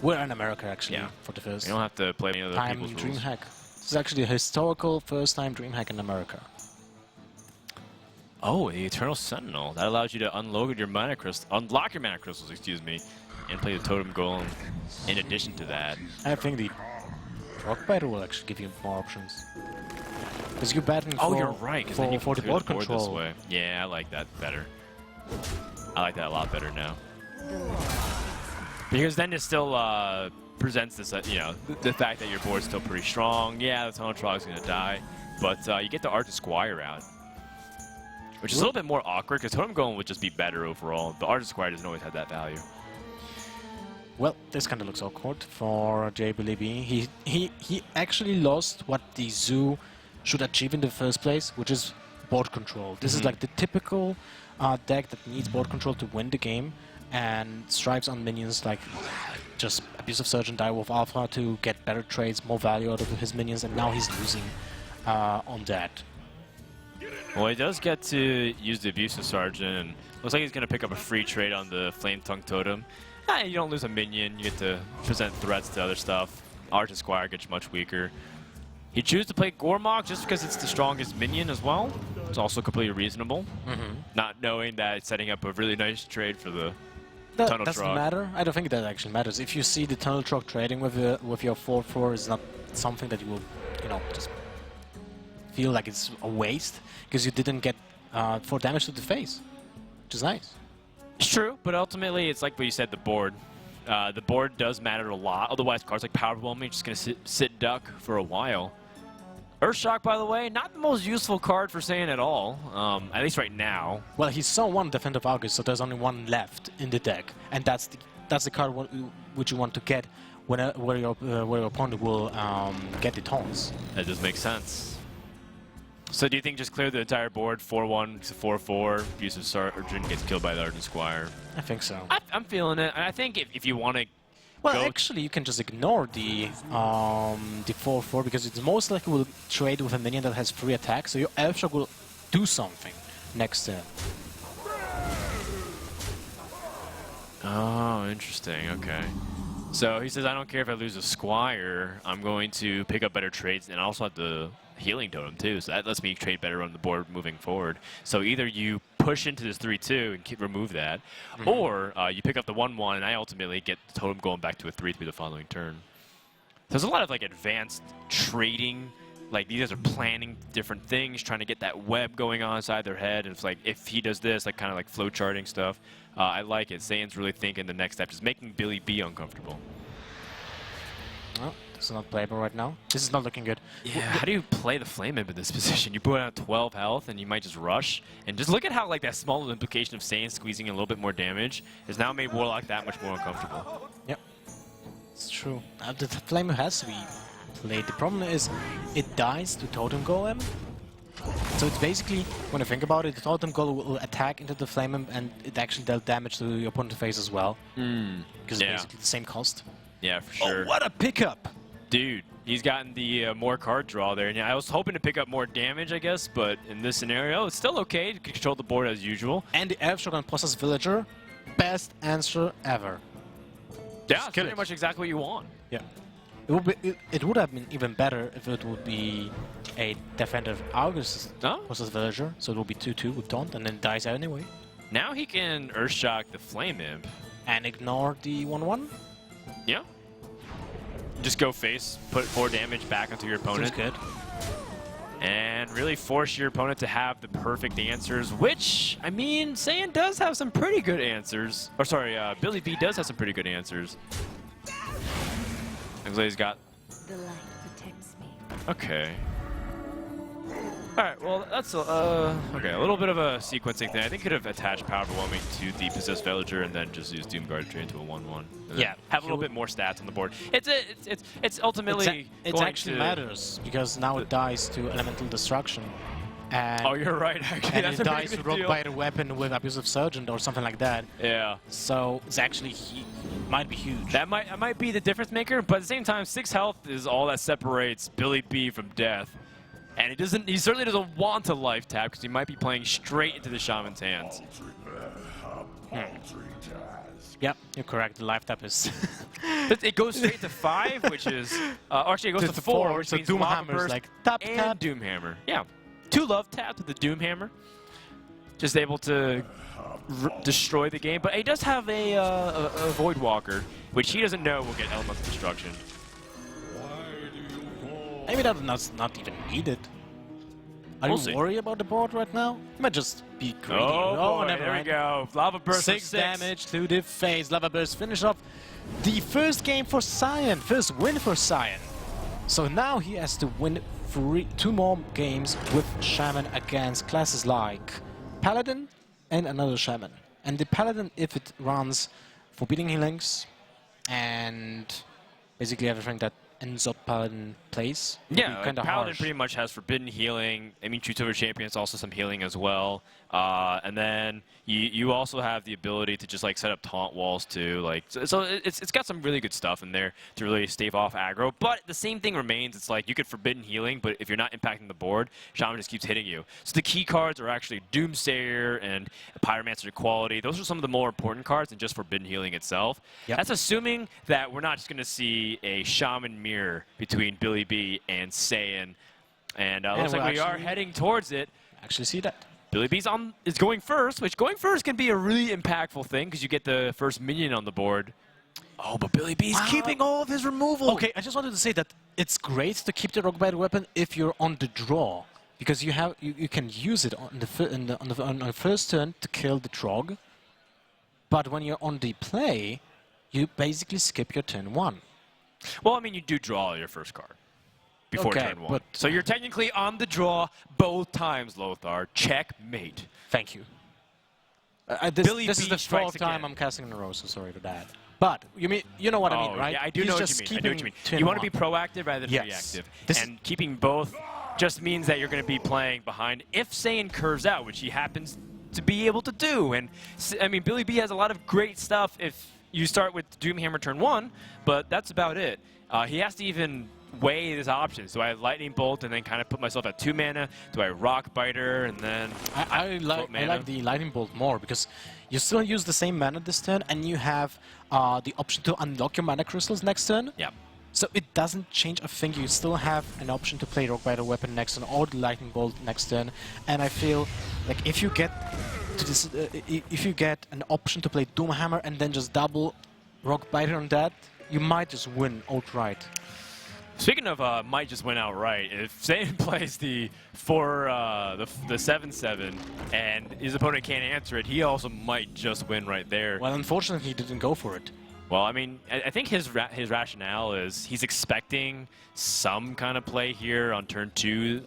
We're in America, actually, for the first you don't have to play any other time people's rules. DreamHack. This is actually a historical first-time DreamHack in America. Oh, the Eternal Sentinel. That allows you to unload your mana crystals, unlock your mana crystals, excuse me, and play the Totem Golem in addition to that. I think the Rock Biter will actually give you more options. Because you're batting for, you're right, for the board control. This way. Yeah, I like that better. I like that a lot better now. Because then it still presents this, you know, the fact that your board's still pretty strong. Yeah, the Tunnel Trog's going to die, but you get the Arch Squire out. Which is a little bit more awkward, because Totem Golem would just be better overall. The Arch Squire doesn't always have that value. Well, this kind of looks awkward for JBillyB. He actually lost what the Zoo should achieve in the first place, which is board control. This is like the typical deck that needs board control to win the game, and strikes on minions like just Abuse of Sergeant, Direwolf Alpha to get better trades, more value out of his minions, and now he's losing on that. Well, he does get to use the Abuse of Sergeant, and looks like he's going to pick up a free trade on the Flame Tongue Totem. You don't lose a minion, you get to present threats to other stuff. Arch Squire gets much weaker. He chooses to play Gormok just because it's the strongest minion as well. It's also completely reasonable. Not knowing that it's setting up a really nice trade for the Tunnel Trog. Doesn't matter. I don't think that actually matters. If you see the Tunnel Trog trading with your 4/4 is not something that you will, you know, just feel like it's a waste because you didn't get 4 damage to the face, which is nice. It's true, but ultimately it's like what you said, the board. The board does matter a lot. Otherwise, cards like Powerwhelming are just going to sit duck for a while. Earthshock, by the way, not the most useful card for Saiyan at all, at least right now. Well, he saw 1 Defender of Argus, so there's only 1 left in the deck, and that's the card which you want to get where your opponent will get the taunts. That does make sense. So do you think just clear the entire board, 4-1 to 4-4, Abuse of Sergeant gets killed by the Argent Squire? I think so. I'm feeling it. And I think if you want to Well, actually, you can just ignore the 4/4 because it's most likely will trade with a minion that has 3 attacks, so your Elfshock will do something next turn. Oh, interesting. Okay. So he says, I don't care if I lose a Squire, I'm going to pick up better trades, and I also have the Healing Totem too, so that lets me trade better on the board moving forward. So either you push into this 3/2 and remove that, or you pick up the 1/1, and I ultimately get the Totem going back to a 3/3 the following turn. There's a lot of like advanced trading. Like these guys are planning different things, trying to get that web going on inside their head. And it's like if he does this, like kind of like flow charting stuff. I like it. Saiyan's really thinking the next step, just making BillyB uncomfortable. Well, this is not playable right now. This is not looking good. Yeah, how do you play the Flame Imp in this position? You put out 12 health and you might just rush. And just look at how like that small implication of Saiyan squeezing a little bit more damage has now made Warlock that much more uncomfortable. Yep, it's true. The Flame Imp has to be played. The problem is it dies to Totem Golem. So it's basically, when you think about it, the Totem Golem will attack into the Flame Imp and it actually dealt damage to your opponent's face as well. Because it's basically the same cost. Yeah, for sure. Oh, what a pickup! Dude, he's gotten the more card draw there. And I was hoping to pick up more damage, I guess, but in this scenario, it's still okay to control the board as usual. And the Elf Shotgun Process Villager, best answer ever. Yeah, it's pretty much exactly what you want. Yeah. It would have been even better if it would be a defender August Process Villager, so it will be 2-2 with Taunt, and then dies anyway. Now he can Earthshock the Flame Imp. And ignore the 1-1? Yeah. Just go face, put 4 damage back onto your opponent. Seems good. And really force your opponent to have the perfect answers, which, I mean, Saiyan does have some pretty good answers. Or sorry, BillyB does have some pretty good answers. Looks like he's got... The light protects me. Okay. Alright, well, that's okay, a little bit of a sequencing thing. I think could have attached Power Overwhelming to the Possessed Villager and then just use Doom Guard Drain to a 1-1. Yeah. Have a little bit more stats on the board. It's ultimately it actually matters, because now it dies to Elemental Destruction. And oh, you're right, actually. And it dies to Rock by the Weapon with Abusive Sergeant or something like that. Yeah. So it's actually might be huge. That might be the difference maker, but at the same time, 6 health is all that separates BillyB from death. And he certainly doesn't want to life tap because he might be playing straight into the Shaman's hands. Yep, you're correct. The life tap is... It goes straight to 5, which is... actually, it goes to 4, which so means Doomhammer's like tap, and tap. Doomhammer. Yeah. 2 love taps with the Doomhammer. Just able to destroy the game. But he does have a Void Walker, which he doesn't know will get Elemental Destruction. Maybe that's not even needed. Are you worried about the board right now? You might just be greedy. Oh, boy, never there mind. we go. Lava Burst 6 damage to the face. Lava Burst finish off the first game for Saiyan. First win for Saiyan. So now he has to win 2 more games with Shaman against classes like Paladin and another Shaman. And the Paladin, if it runs Forbidden Healings and basically everything that ends up Paladin plays. Yeah, kind of Paladin harsh. pretty much has Forbidden Healing. I mean, True Silver Champion's also some healing as well. And then you also have the ability to just like set up taunt walls too. Like so it's got some really good stuff in there to really stave off aggro. But the same thing remains. It's like you could Forbidden Healing, but if you're not impacting the board, Shaman just keeps hitting you. So the key cards are actually Doomsayer and Pyromancer Equality. Those are some of the more important cards than just Forbidden Healing itself. Yep. That's assuming that we're not just going to see a Shaman mirror between BillyB and Saiyan. And looks like we are heading towards it. Actually see that. BillyB is going first, which going first can be a really impactful thing because you get the first minion on the board. Oh, but BillyB's keeping all of his removal. Okay, I just wanted to say that it's great to keep the Rock Bite weapon if you're on the draw, because you can use it on the first turn to kill the Trog. But when you're on the play, you basically skip your turn 1. Well, I mean, you do draw your first card before turn 1. But so you're technically on the draw both times, Lothar. Checkmate. Thank you. This is the 4th time I'm casting in a row, so sorry for that. But you know what I mean, right? Yeah, I do know what you mean. I know what you mean. You want to be proactive rather than reactive. And keeping both just means that you're going to be playing behind if Saiyan curves out, which he happens to be able to do. And I mean, BillyB has a lot of great stuff if you start with Doomhammer turn 1, but that's about it. He has to even weigh his options. Do I Lightning Bolt and then kind of put myself at 2 mana? Do I Rock Biter and then I like the Lightning Bolt more because you still use the same mana this turn and you have the option to unlock your mana crystals next turn. Yeah. So it doesn't change a thing. You still have an option to play Rock Biter weapon next turn or the Lightning Bolt next turn. And I feel like if you get to this, if you get an option to play Doomhammer and then just double Rock Biter on that, you might just win outright. Speaking of might just win outright, if Saiyan plays the 7/7 and his opponent can't answer it, he also might just win right there. Well, unfortunately, he didn't go for it. Well, I mean, I think his rationale is he's expecting some kind of play here on turn 2.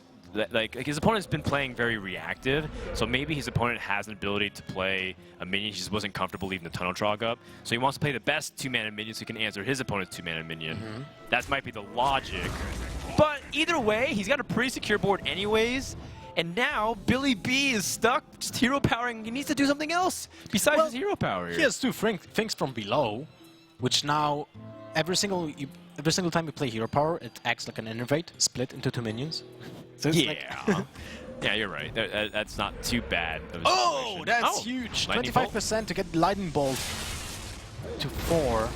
Like his opponent's been playing very reactive, so maybe his opponent has an ability to play a minion. He just wasn't comfortable leaving the Tunnel Trog up, so he wants to play the best 2-mana minion so he can answer his opponent's 2-mana minion. That might be the logic. But either way, he's got a pretty secure board anyways, and now BillyB is stuck just hero powering. He needs to do something else besides his hero power here. He has 2 things from below, which now every single time you play Hero Power, it acts like an innervate split into 2 minions. So it's like yeah, you're right. That's not too bad. oh, that's huge! 25% to get Lightning Bolt to 4.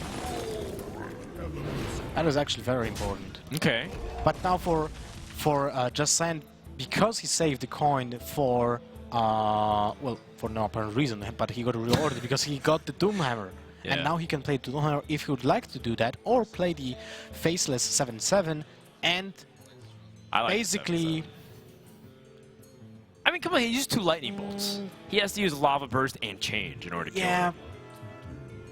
That is actually very important. Okay. But now for justsaiyan, because he saved the coin for well, for no apparent reason, but he got rewarded because he got the Doomhammer. Yeah. And now he can play Doomhammer if he would like to do that, or play the faceless 7/7 and basically. I mean, come on, he used 2 lightning bolts. He has to use Lava Burst and Change in order to kill him.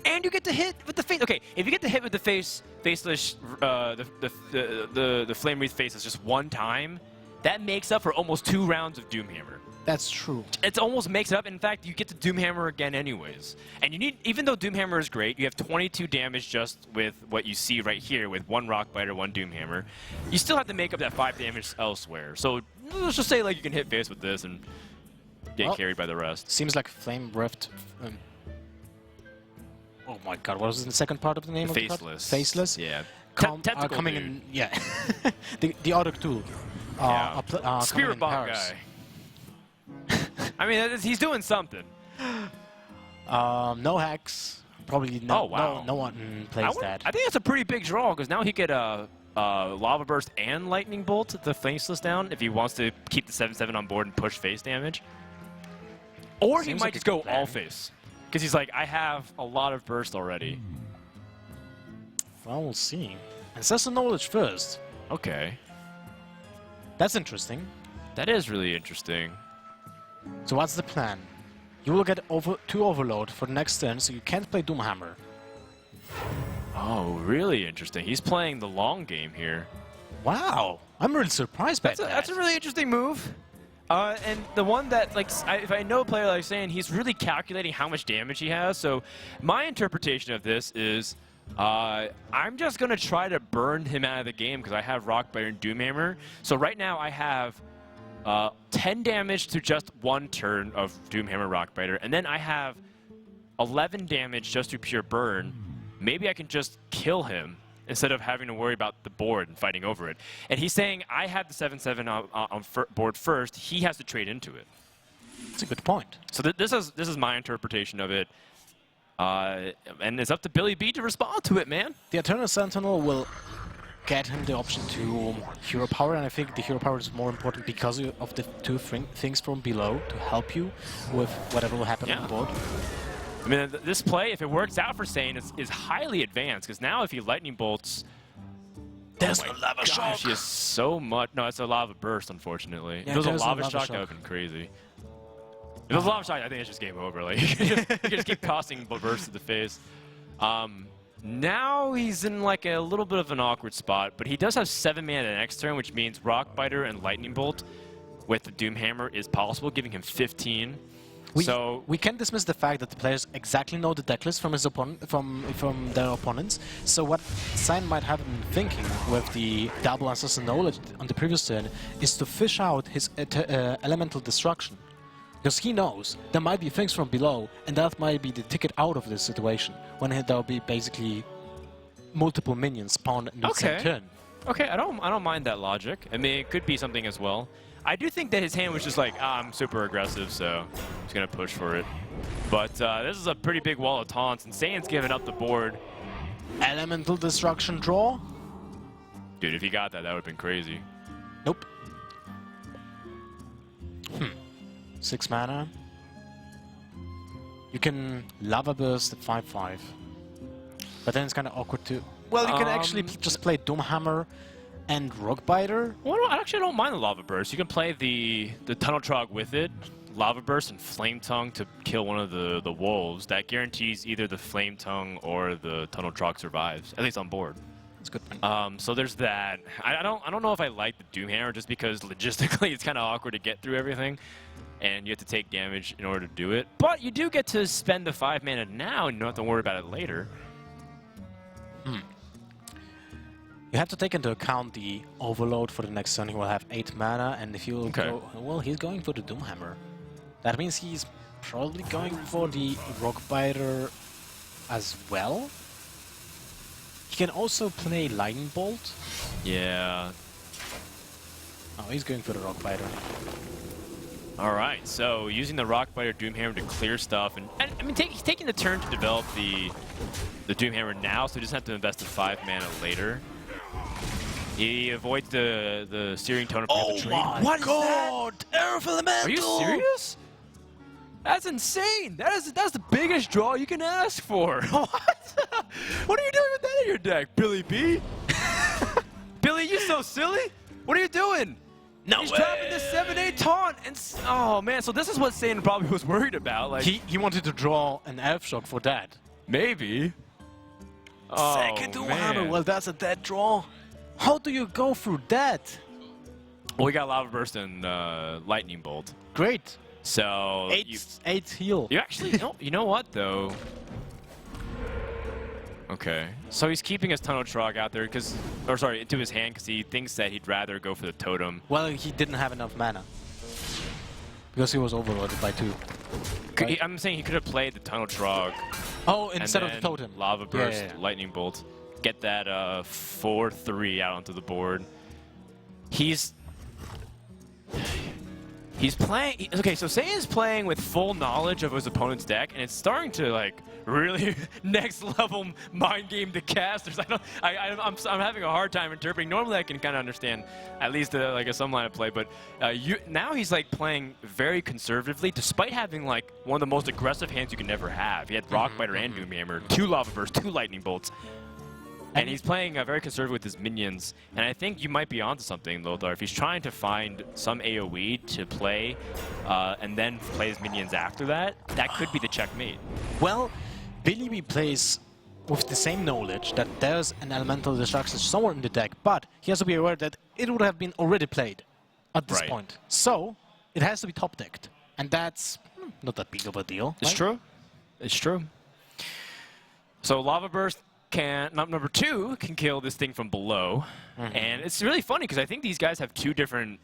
And you get to hit with the face. Okay, if you get to hit with the faceless, the Flame Wreath faceless just 1 time, that makes up for almost 2 rounds of Doomhammer. That's true. It almost makes it up. In fact, you get to Doomhammer again anyways. And you need, even though Doomhammer is great, you have 22 damage just with what you see right here with 1 Rockbiter, 1 Doomhammer. You still have to make up that 5 damage elsewhere. So let's just say like you can hit face with this and get carried by the rest. Seems like Flame Rift. Oh my God! What was the second part of the name of the card? Faceless. Faceless. Yeah. Coming dude. in. Yeah. the other tool. Spirit Bomb guy. I mean, he's doing something. No hacks. Probably no. Oh, wow. No one plays that. I think that's a pretty big draw because now he could Lava Burst and Lightning Bolt the Faceless down if he wants to keep the 7/7 on board and push face damage. Or he might just go all face because he's like, I have a lot of burst already. Well, we'll see. Ancestral Knowledge first. Okay. That's interesting. That is really interesting. So what's the plan? You will get 2 Overload for the next turn, so you can't play Doomhammer. Oh, really interesting. He's playing the long game here. Wow. I'm really surprised by that. That's a really interesting move. And the one that, like, if I know a player like saying, he's really calculating how much damage he has. So my interpretation of this is I'm just going to try to burn him out of the game because I have Rockbiter and Doomhammer. So right now I have 10 damage to just 1 turn of Doomhammer Rockbiter, and then I have 11 damage just to pure burn. Maybe I can just kill him instead of having to worry about the board and fighting over it. And he's saying I have the 7/7 on board first. He has to trade into it. That's a good point. So this is my interpretation of it. And it's up to BillyB to respond to it, man. The Eternal Sentinel will get him the option to Hero Power, and I think the Hero Power is more important because of the 2 things from below to help you with whatever will happen on the board. I mean, this play, if it works out for Saiyan, is highly advanced, because now if he Lightning Bolts... There's a Lava Shock! He has so much... No, it's a Lava Burst, unfortunately. Yeah, if it was a Lava Shock, that would have been crazy. If it was a Lava Shock, I think it's just game over. Like, you can just keep tossing bursts to the face. Now he's in like a little bit of an awkward spot, but he does have 7 mana the next turn, which means Rockbiter and Lightning Bolt with the Doomhammer is possible, giving him 15. We can't dismiss the fact that the players exactly know the decklist from his from their opponents. So what Saiyan might have been thinking with the double Ancestral Knowledge on the previous turn is to fish out his Elemental Destruction. Because he knows there might be things from below, and that might be the ticket out of this situation, when there'll be basically multiple minions spawned in the same turn. Okay, I don't mind that logic. I mean, it could be something as well. I do think that his hand was just like, I'm super aggressive, so I'm just going to push for it. But this is a pretty big wall of taunts, and Saiyan's giving up the board. Elemental Destruction draw? Dude, if he got that, that would have been crazy. Nope. 6 mana. You can Lava Burst at 5/5. But then it's kind of awkward to... Well, you can actually just play Doomhammer and Rockbiter. Well, I actually don't mind the Lava Burst. You can play the Tunnel Trog with it, Lava Burst and Flame Tongue to kill one of the wolves. That guarantees either the Flame Tongue or the Tunnel Trog survives, at least on board. That's a good point. So there's that. I don't know if I like the Doomhammer just because logistically it's kind of awkward to get through everything. And you have to take damage in order to do it. But you do get to spend the 5 mana now, and you don't have to worry about it later. You have to take into account the Overload for the next turn. He will have 8 mana, and if you will go... Well, he's going for the Doomhammer. That means he's probably going for the Rockbiter as well. He can also play Lightning Bolt. Yeah. Oh, he's going for the Rock Biter. All right, so using the Rockbiter Doomhammer to clear stuff, and I mean, he's taking the turn to develop the Doomhammer now, so he doesn't have to invest the 5 mana later. He avoids the Searing Tone of the tree. What God! Earth Elemental! Are you serious? That's insane! That's the biggest draw you can ask for. What? What are you doing with that in your deck, BillyB? Billy, you so silly? What are you doing? No He's way. dropping the 7-8 taunt, and oh man, so this is what Saiyan probably was worried about. Like He wanted to draw an Elf Shock for that. maybe. Oh, Second Doomhammer. man. Well, that's a dead draw. How do you go through that? Well, we got Lava Burst and Lightning Bolt. Great. So Eight heal. you actually you know what though? Okay, so he's keeping his Tunnel Trog out there into his hand because he thinks that he'd rather go for the totem. Well, he didn't have enough mana. Because he was overloaded by 2. Right? I'm saying he could have played the Tunnel Trog Oh, and instead of the then totem. Lava Burst, yeah. Lightning Bolt, get that 4/3 out onto the board. He's playing. Okay, so Saiyan's playing with full knowledge of his opponent's deck, and it's starting to like really next level mind game the casters. I'm having a hard time interpreting. Normally, I can kind of understand at least like some line of play, but now he's like playing very conservatively, despite having like one of the most aggressive hands you can never have. He had Rockbiter and Doomhammer, 2 Lava Bursts, 2 Lightning Bolts. And he's playing very conservative with his minions, and I think you might be onto something, Lothar. If he's trying to find some AoE to play, and then play his minions after that, that could be the checkmate. Well, BillyB plays with the same knowledge that there's an elemental destruction somewhere in the deck, but he has to be aware that it would have been already played at this Right. point. So, it has to be top-decked. And that's not that big of a deal. It's right? true. It's true. So Lava Burst number 2 can kill this thing from below, and it's really funny because I think these guys have 2 different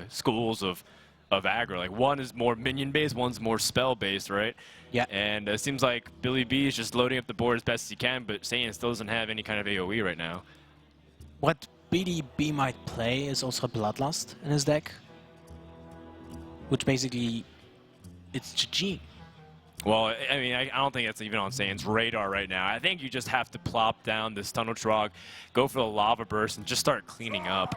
schools of aggro. Like one is more minion based, one's more spell based, right? Yeah. And it seems like BillyB is just loading up the board as best as he can, but Saiyan still doesn't have any kind of AoE right now. What BillyB might play is also Bloodlust in his deck, which basically, it's GG. Well, I mean, I don't think it's even on Saiyan's radar right now. I think you just have to plop down this Tunnel Trog, go for the Lava Burst, and just start cleaning up.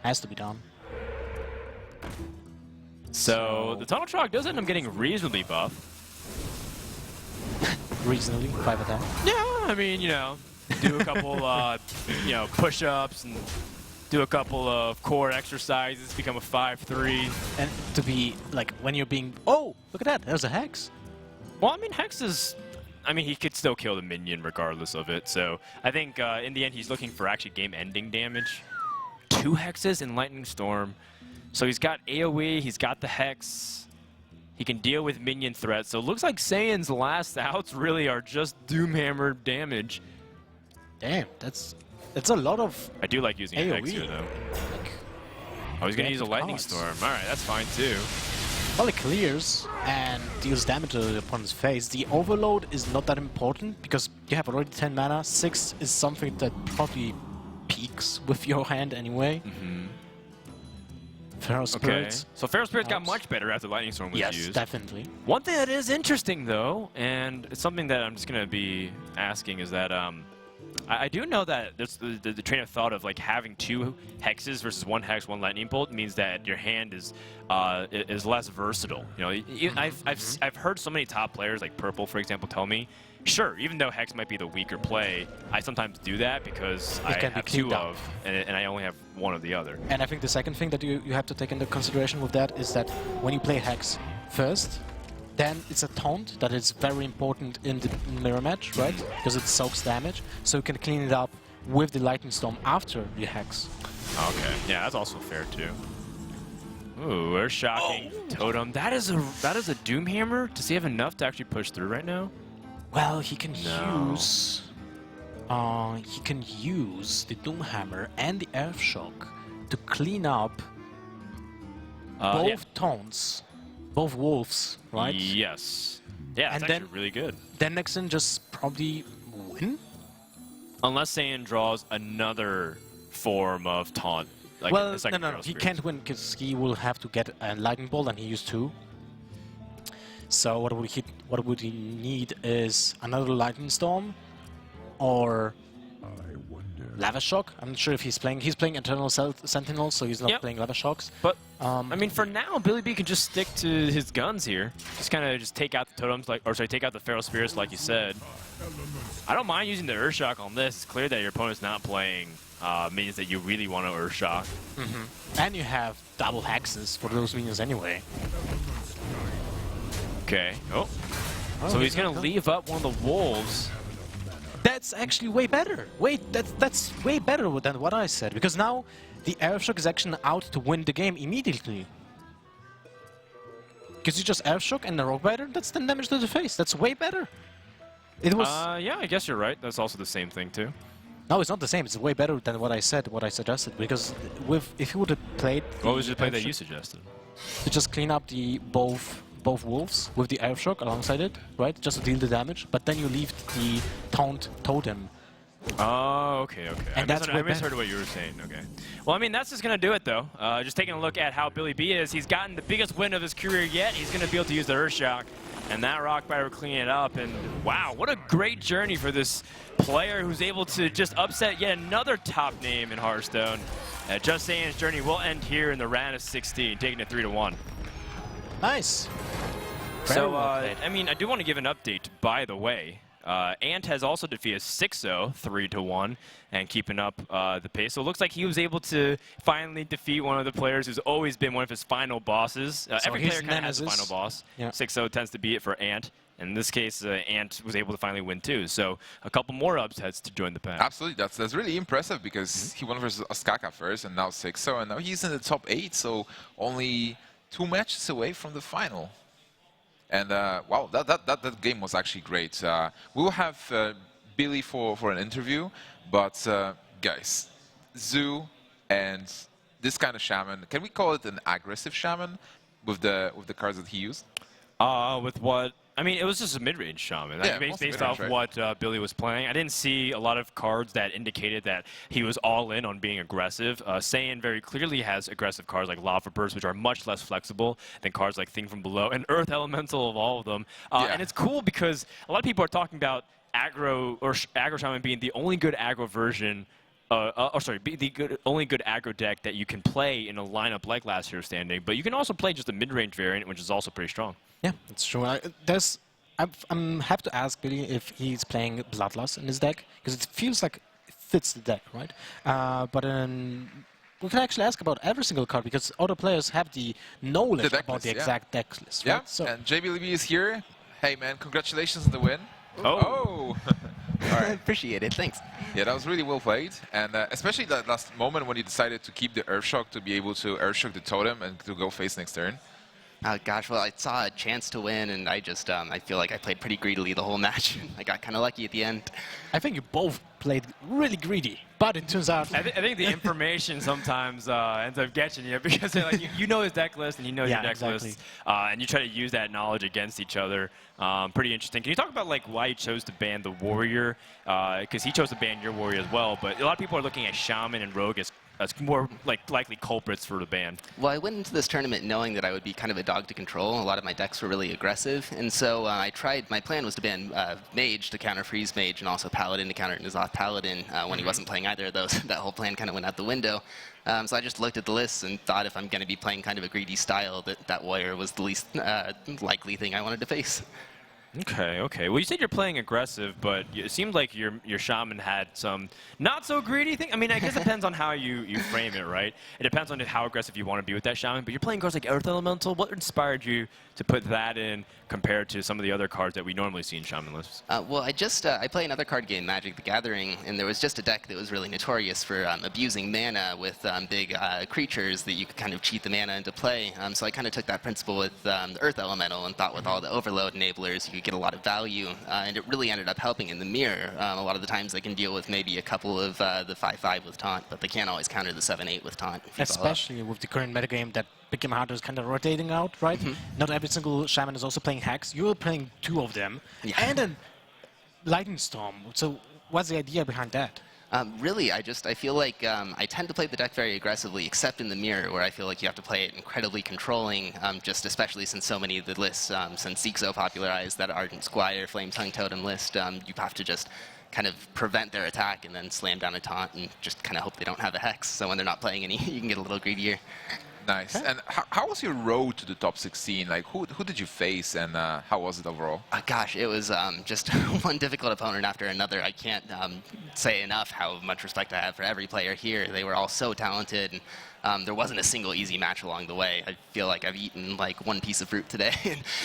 Has to be done. So the Tunnel Trog does end up getting reasonably buff. Reasonably, 5 attack. Yeah, I mean, do a couple, push-ups and do a couple of core exercises, become a 5/3. And to be, like, when you're being... Oh, look at that, there's a Hex. Well, I mean, Hex is... I mean, he could still kill the minion regardless of it. So I think in the end, he's looking for actually game-ending damage. 2 Hexes in Lightning Storm. So he's got AoE, he's got the Hex. He can deal with minion threats. So it looks like Saiyan's last outs really are just Doomhammer damage. Damn, that's a lot of... I do like using a Hex AoE. here, though. Like, Oh, he's going to use a reactive Lightning cards. Storm. All right, that's fine, too. well, it clears and deals damage to the opponent's face. The overload is not that important because you have already 10 mana. 6 is something that probably peaks with your hand anyway. Feral Spirits. So Feral Spirits got Helps. much better after Lightning Storm was Yes, used. definitely. One thing that is interesting, though, and it's something that I'm just going to be asking, is that I do know that there's the train of thought of like having 2 hexes versus 1 hex, 1 lightning bolt means that your hand is less versatile. I've heard so many top players like Purple, for example, tell me, sure, even though hex might be the weaker play, I sometimes do that because I can be have cleaned 2 up. of, and I only have 1 of the other. And I think the second thing that you have to take into consideration with that is that when you play Hex first, then it's a taunt that is very important in the mirror match, right? Because it soaks damage, so you can clean it up with the Lightning Storm after the Hex. Okay, yeah, that's also fair too. Ooh, we're shocking totem. That is a Doomhammer. Does he have enough to actually push through right now? Well, he can No. use the Doomhammer and the Earth Shock to clean up both taunts, both wolves, right? Yes. Yeah, that's And actually then- really good. Then Nexon just probably win? Unless Saiyan draws another form of taunt. Like Well, a second no, Feral he Spirit. can't win because he will have to get a lightning bolt, and he used 2. So what would he need is another lightning storm, or lava shock. I'm not sure if he's playing. He's playing Eternal Sentinel, so he's not Yep. playing lava shocks. But I mean, for now, BillyB can just stick to his guns here. Just kind of take out the totems, take out the Feral Spirits, like you said. I don't mind using the Earthshock on this. It's clear that your opponent's not playing minions that you really want to Earthshock. And you have double hexes for those minions anyway. Okay. Oh. So he's gonna leave up one of the wolves. That's actually way better. That's way better than what I said, because now the Earthshock is actually out to win the game immediately. Because you just Earthshock and the Rock Biter, that's 10 damage to the face. That's way better. It was. Yeah, I guess you're right. That's also the same thing too. No, it's not the same. It's way better than what I said, what I suggested. Because if you would have played, What was the play that you suggested? to just clean up the both wolves with the Earthshock alongside it, right? Just to deal the damage, but then you leave the taunt totem. Oh, okay. And that's way I misheard what you were saying. Okay. Well, I mean, that's just going to do it, though. Just taking a look at how BillyB is. He's gotten the biggest win of his career yet. He's going to be able to use the Earthshock, and that Rock Biter will clean it up. And wow, what a great journey for this player who's able to just upset yet another top name in Hearthstone. Just Saiyan's journey will end here in the round of 16, taking it 3-1. Nice. So, I mean, I do want to give an update, by the way. Ant has also defeated 6-0, 3-1, and keeping up the pace. So it looks like he was able to finally defeat one of the players who's always been one of his final bosses. Every player kind of has a final boss. Yeah. 6-0 tends to be it for Ant. In this case, Ant was able to finally win too. So a couple more upsets to join the pack. Absolutely, that's really impressive because he won versus Askaka first and now 6-0, and now he's in the top 8, so only 2 matches away from the final. And wow, that game was actually great. We will have Billy for an interview, but guys, Zoo and this kind of shaman, can we call it an aggressive shaman with the cards that he used? With what? I mean, it was just a mid-range shaman. Yeah, based off what Billy was playing. I didn't see a lot of cards that indicated that he was all in on being aggressive. Saiyan very clearly has aggressive cards like Lava Burst, which are much less flexible than cards like Thing from Below and Earth Elemental of all of them. And it's cool because a lot of people are talking about aggro or aggro shaman being the only good aggro version. Only good aggro deck that you can play in a lineup like Last Hero Standing, but you can also play just a mid-range variant, which is also pretty strong. Yeah, that's true. I have to ask Billy if he's playing Bloodlust in his deck, because it feels like it fits the deck, right? But we can actually ask about every single card, because other players have the knowledge about the exact deck list, right? Yeah, so and JBillyB is here. Hey man, congratulations on the win. Oh. All right. Appreciate it. Thanks. Yeah, that was really well played, and especially that last moment when you decided to keep the Earthshock to be able to Earthshock the totem and to go face next turn. Oh gosh, well I saw a chance to win, and I just I feel like I played pretty greedily the whole match. I got kind of lucky at the end. I think you both played really greedy, but it turns out I think the information sometimes ends up getting you, because like, you know his deck list and he knows your deck list, and you try to use that knowledge against each other. Pretty interesting. Can you talk about like why you chose to ban the warrior? Because he chose to ban your warrior as well, but a lot of people are looking at shaman and rogue as more likely culprits for the ban. Well, I went into this tournament knowing that I would be kind of a dog to control. A lot of my decks were really aggressive, and so I tried. My plan was to ban Mage to counter Freeze Mage, and also Paladin to counter N'Zoth Paladin when he wasn't playing either of those. That whole plan kind of went out the window. So I just looked at the list and thought if I'm going to be playing kind of a greedy style, that warrior was the least likely thing I wanted to face. Okay. Well, you said you're playing aggressive, but it seemed like your shaman had some not so greedy thing. I mean, I guess it depends on how you frame it, right? It depends on how aggressive you want to be with that shaman. But you're playing cards like Earth Elemental. What inspired you to put that in compared to some of the other cards that we normally see in shaman lists? Well, I play another card game, Magic the Gathering, and there was just a deck that was really notorious for abusing mana with big creatures that you could kind of cheat the mana into play. So I kind of took that principle with the Earth Elemental and thought with all the overload enablers, you could get a lot of value, and it really ended up helping in the mirror. A lot of the times they can deal with maybe a couple of the 5/5 with taunt, but they can't always counter the 7/8 with taunt. Especially with the current metagame that Big Game Hunter is kind of rotating out, right? Not every single shaman is also playing hacks. You're playing 2 of them, and then Lightning Storm. So what's the idea behind that? Really, I feel like I tend to play the deck very aggressively, except in the mirror, where I feel like you have to play it incredibly controlling, just especially since so many of the lists, since Zigzo popularized that Ardent Squire, Flame Tongue Totem list, you have to just kind of prevent their attack and then slam down a taunt and just kind of hope they don't have a Hex, so when they're not playing any, you can get a little greedier. Nice. And how was your road to the top 16? Like, who did you face, and how was it overall? Gosh, it was just one difficult opponent after another. I can't say enough how much respect I have for every player here. They were all so talented, and there wasn't a single easy match along the way. I feel like I've eaten like one piece of fruit today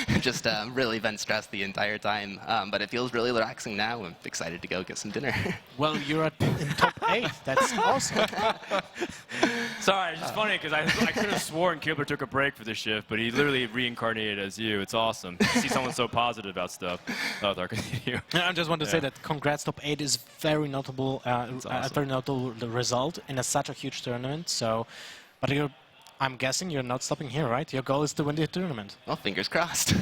and just really been stressed the entire time. But it feels really relaxing now. I'm excited to go get some dinner. Well, you're in top 8. That's awesome. Sorry, it's just funny because I could have sworn Kibler took a break for this shift, but he literally reincarnated as you. It's awesome to see someone so positive about stuff. Oh, continue. I just want to say that congrats, top 8 is very notable, awesome. a very notable result in such a huge tournament. So, but I'm guessing you're not stopping here, right? Your goal is to win the tournament. Well, fingers crossed.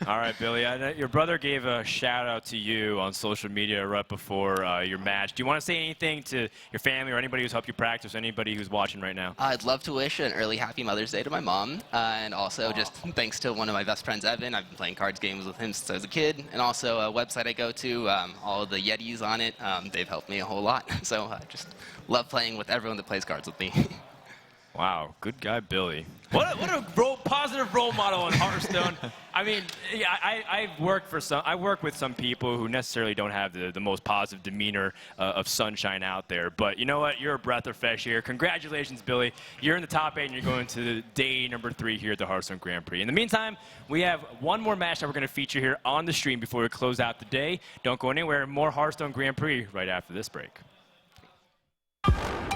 All right, Billy. I know your brother gave a shout out to you on social media right before your match. Do you want to say anything to your family or anybody who's helped you practice, anybody who's watching right now? I'd love to wish an early happy Mother's Day to my mom, and also just thanks to one of my best friends, Evan. I've been playing cards games with him since I was a kid, and also a website I go to, all of the Yetis on it. They've helped me a whole lot, so I just love playing with everyone that plays cards with me. Wow, good guy, Billy. What a positive role model in Hearthstone. I mean, yeah, I work with some people who necessarily don't have the most positive demeanor of sunshine out there. But you know what? You're a breath of fresh air. Congratulations, Billy. You're in the top 8, and you're going to day number 3 here at the Hearthstone Grand Prix. In the meantime, we have one more match that we're going to feature here on the stream before we close out the day. Don't go anywhere. More Hearthstone Grand Prix right after this break.